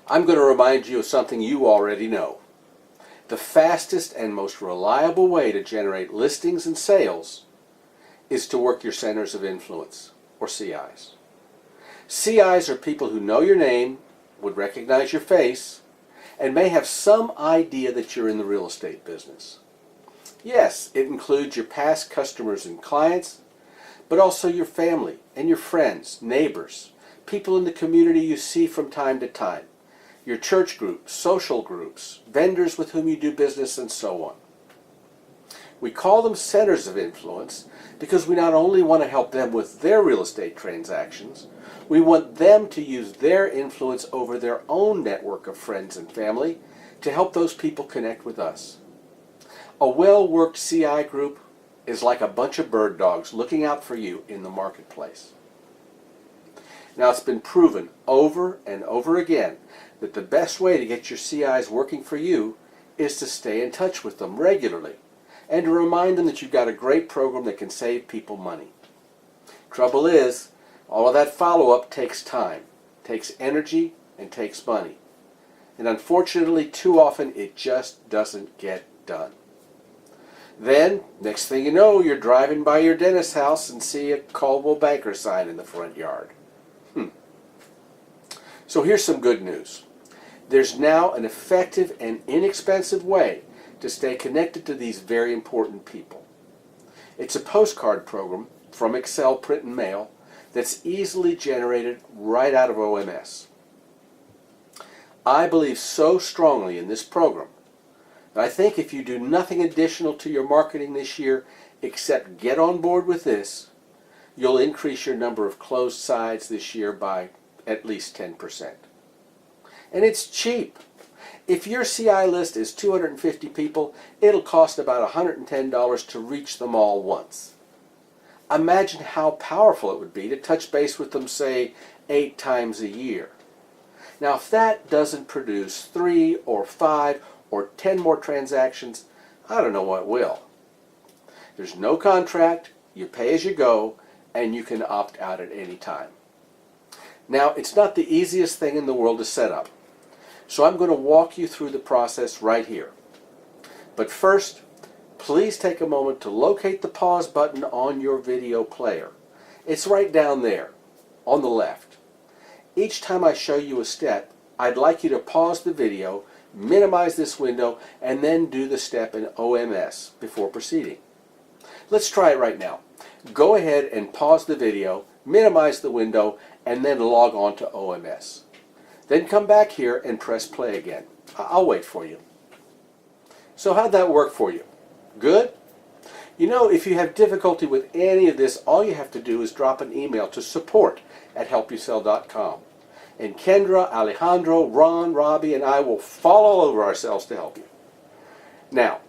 I'm going to remind you of something you already know. The fastest and most reliable way to generate listings and sales is to work your centers of influence, or CIs. CIs are people who know your name, would recognize your face, and may have some idea that you're in the real estate business. Yes, it includes your past customers and clients, but also your family and your friends, neighbors, people in the community you see from time to time, your church groups, social groups, vendors with whom you do business, and so on. We call them centers of influence because we not only want to help them with their real estate transactions, we want them to use their influence over their own network of friends and family to help those people connect with us. A well-worked CI group is like a bunch of bird dogs looking out for you in the marketplace. Now, it's been proven over and over again that the best way to get your CIs working for you is to stay in touch with them regularly and to remind them that you've got a great program that can save people money. Trouble is, all of that follow-up takes time, takes energy, and takes money. And unfortunately, too often, it just doesn't get done. Then, next thing you know, you're driving by your dentist's house and see a Coldwell Banker sign in the front yard. So here's some good news. There's now an effective and inexpensive way to stay connected to these very important people. It's a postcard program from Excel Print and Mail that's easily generated right out of OMS. I believe so strongly in this program that I think if you do nothing additional to your marketing this year except get on board with this, you'll increase your number of closed sides this year by at least 10%. And it's cheap. If your CI list is 250 people, it'll cost about $110 to reach them all once. Imagine how powerful it would be to touch base with them, say, 8 times a year. Now, if that doesn't produce 3 or 5 or 10 more transactions, I don't know what will. There's no contract, you pay as you go, and you can opt out at any time. Now, it's not the easiest thing in the world to set up, so I'm going to walk you through the process right here. But first, please take a moment to locate the pause button on your video player. It's right down there, on the left. Each time I show you a step, I'd like you to pause the video, minimize this window, and then do the step in OMS before proceeding. Let's try it right now. Go ahead and pause the video, minimize the window, and then log on to OMS. Then come back here and press play again. I'll wait for you. So how'd that work for you? Good? You know, if you have difficulty with any of this, all you have to do is drop an email to support@helpyousell.com. And Kendra, Alejandro, Ron, Robbie, and I will fall all over ourselves to help you. Now,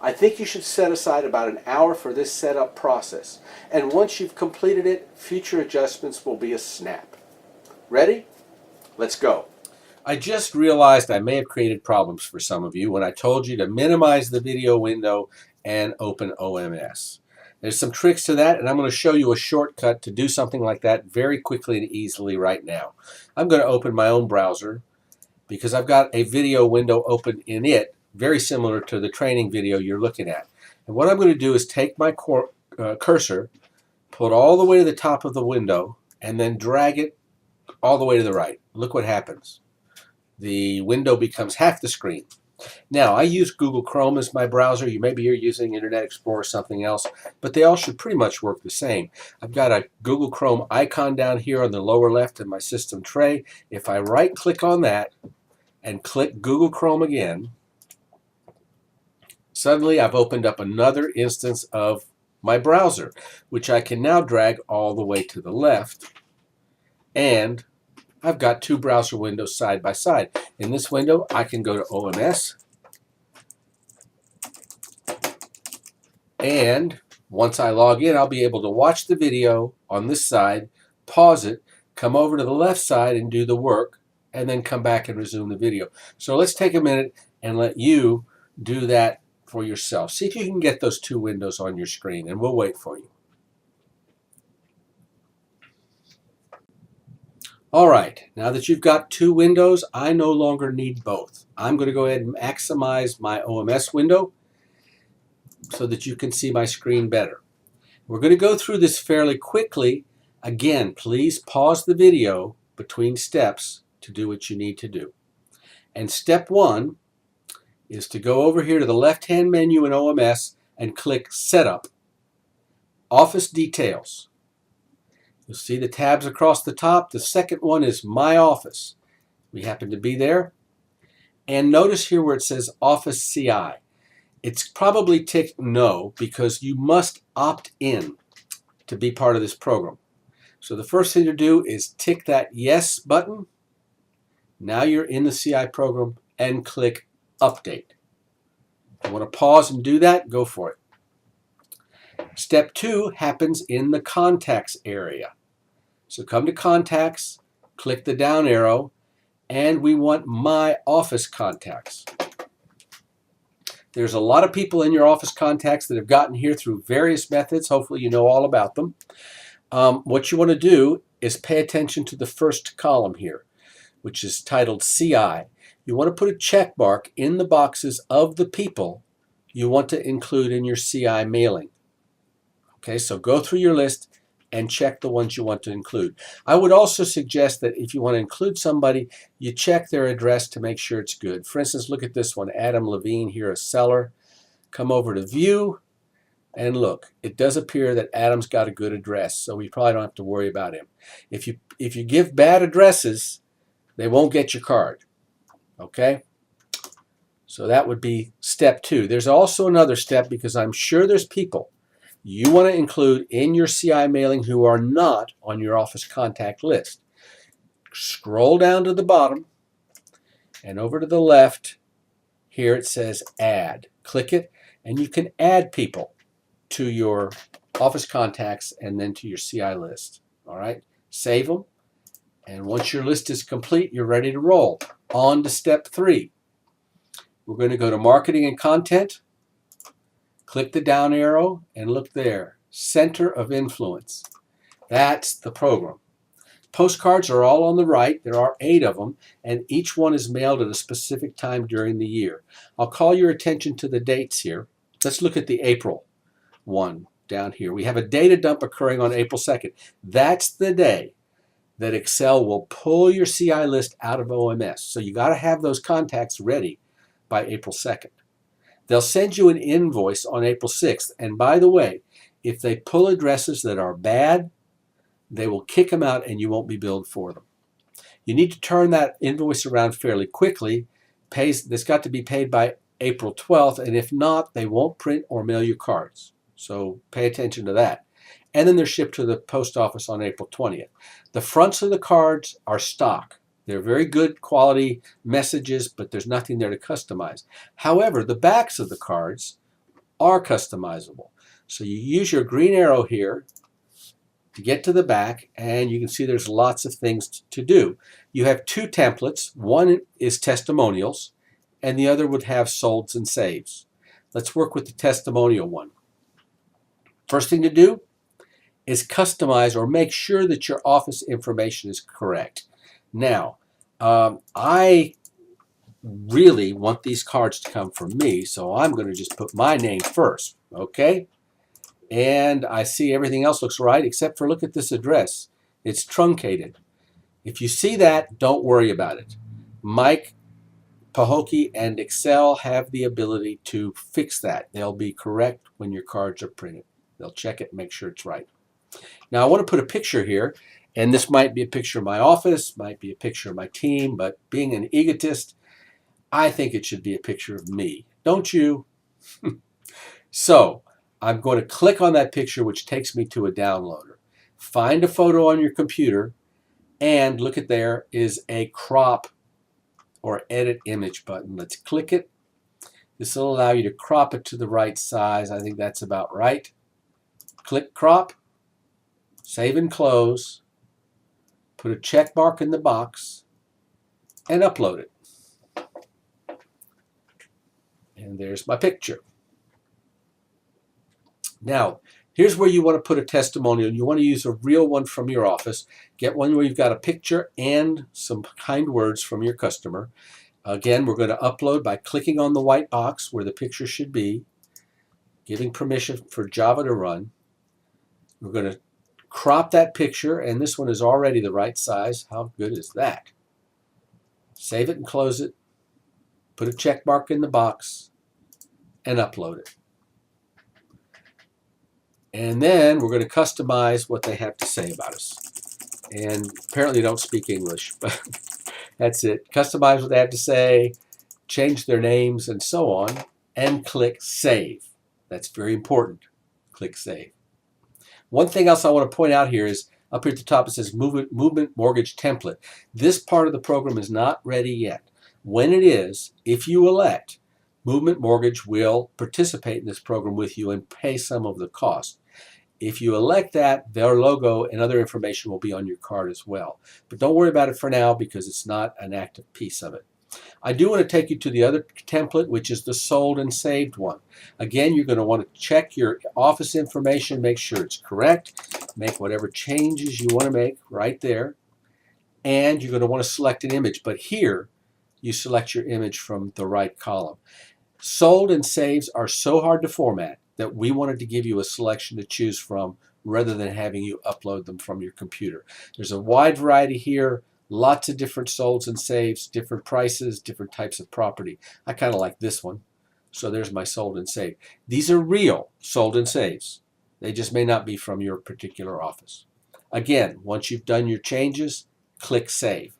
I think you should set aside about an hour for this setup process. And once you've completed it, future adjustments will be a snap. Ready? Let's go. I just realized I may have created problems for some of you when I told you to minimize the video window and open OMS. There's some tricks to that, and I'm going to show you a shortcut to do something like that very quickly and easily right now. I'm going to open my own browser because I've got a video window open in it, very similar to the training video you're looking at. And what I'm going to do is take my cursor, pull it all the way to the top of the window, and then drag it all the way to the right. Look what happens. The window becomes half the screen. Now, I use Google Chrome as my browser. Maybe you're using Internet Explorer or something else, but they all should pretty much work the same. I've got a Google Chrome icon down here on the lower left of my system tray. If I right-click on that and click Google Chrome again, suddenly I've opened up another instance of my browser, which I can now drag all the way to the left, and I've got 2 browser windows side by side. In this window, I can go to OMS, and once I log in, I'll be able to watch the video on this side, pause it, come over to the left side and do the work, and then come back and resume the video. So let's take a minute and let you do that for yourself. See if you can get those 2 windows on your screen, and we'll wait for you. All right, now that you've got two windows, I no longer need both. I'm going to go ahead and maximize my OMS window so that you can see my screen better. We're going to go through this fairly quickly. Again, please pause the video between steps to do what you need to do. And step one is to go over here to the left-hand menu in OMS and click Setup, Office Details. You'll see the tabs across the top. The second one is My Office. We happen to be there. And notice here where it says Office CI. It's probably ticked no because you must opt in to be part of this program. So the first thing to do is tick that Yes button. Now you're in the CI program and click Update. If you want to pause and do that, go for it. Step two happens in the Contacts area. So come to Contacts, click the down arrow, and we want My Office Contacts. There's a lot of people in your office contacts that have gotten here through various methods. Hopefully you know all about them. What you want to do is pay attention to the first column here, which is titled CI. You want to put a check mark in the boxes of the people you want to include in your CI mailing. Okay, so go through your list and check the ones you want to include. I would also suggest that if you want to include somebody, you check their address to make sure it's good. For instance, look at this one, Adam Levine here, a seller. Come over to View, and look, it does appear that Adam's got a good address, so we probably don't have to worry about him. If you give bad addresses, they won't get your card. Okay? So that would be step two. There's also another step because I'm sure there's people you want to include in your CI mailing who are not on your office contact list. Scroll down to the bottom and over to the left. Here it says Add. Click it and you can add people to your office contacts and then to your CI list. All right, save them. And once your list is complete, you're ready to roll. On to step three. We're going to go to Marketing and Content. Click the down arrow and look there. Center of Influence. That's the program. Postcards are all on the right. There are 8 of them, and each one is mailed at a specific time during the year. I'll call your attention to the dates here. Let's look at the April one down here. We have a data dump occurring on April 2nd. That's the day that Excel will pull your CI list out of OMS. So you got to have those contacts ready by April 2nd. They'll send you an invoice on April 6th. And by the way, if they pull addresses that are bad, they will kick them out and you won't be billed for them. You need to turn that invoice around fairly quickly. That's got to be paid by April 12th, and if not, they won't print or mail you cards. So pay attention to that. And then they're shipped to the post office on April 20th. The fronts of the cards are stock. They're very good quality messages, but there's nothing there to customize. However, the backs of the cards are customizable. So you use your green arrow here to get to the back, and you can see there's lots of things to do. You have 2 templates. One is testimonials, and the other would have solds and saves. Let's work with the testimonial one. First thing to do is customize or make sure that your office information is correct. Now, I really want these cards to come from me, so I'm going to just put my name first, okay? And I see everything else looks right, except for look at this address. It's truncated. If you see that, don't worry about it. Mike Pahokee and Excel have the ability to fix that. They'll be correct when your cards are printed. They'll check it and make sure it's right. Now, I want to put a picture here. And this might be a picture of my office, might be a picture of my team, but being an egotist, I think it should be a picture of me. Don't you? So I'm going to click on that picture, which takes me to a downloader. Find a photo on your computer, and look at there is a crop or edit image button. Let's click it. This will allow you to crop it to the right size. I think that's about right. Click crop, save and close. Put a check mark in the box and upload it. And there's my picture. Now, Here's where you want to put a testimonial. You want to use a real one from your office. Get one where you've got a picture and some kind words from your customer. Again, we're going to upload by clicking on the white box where the picture should be, giving permission for Java to run. We're going to crop that picture, and this one is already the right size. How good is that? Save it and close it. Put a check mark in the box and upload it. And then we're going to customize what they have to say about us. And apparently they don't speak English, but that's it. Customize what they have to say, change their names and so on, and click Save. That's very important. Click Save. One thing else I want to point out here is up here at the top it says Movement Mortgage Template. This part of the program is not ready yet. When it is, if you elect, Movement Mortgage will participate in this program with you and pay some of the cost. If you elect that, their logo and other information will be on your card as well. But don't worry about it for now because it's not an active piece of it. I do want to take you to the other template, which is the sold and saved one. Again, you're going to want to check your office information, make sure it's correct, make whatever changes you want to make right there, and you're going to want to select an image. But here, you select your image from the right column. Sold and saves are so hard to format that we wanted to give you a selection to choose from rather than having you upload them from your computer. There's a wide variety here, lots of different solds and saves, different prices, different types of property. I kind of like this one, so there's my sold and saved. These are real sold and saves. They just may not be from your particular office. Again, once you've done your changes, click Save.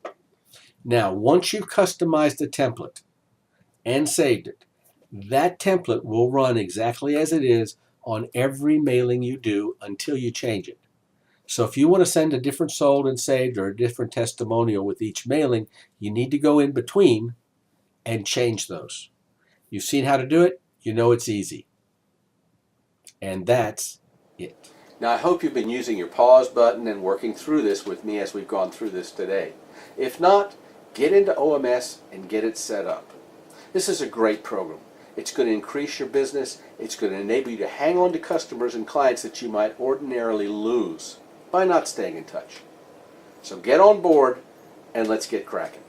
Now, once you've customized the template and saved it, that template will run exactly as it is on every mailing you do until you change it. So if you want to send a different sold and saved or a different testimonial with each mailing, you need to go in between and change those. You've seen how to do it. You know it's easy. And that's it. Now I hope you've been using your pause button and working through this with me as we've gone through this today. If not, get into OMS and get it set up. This is a great program. It's going to increase your business. It's going to enable you to hang on to customers and clients that you might ordinarily lose by not staying in touch. So get on board and let's get cracking.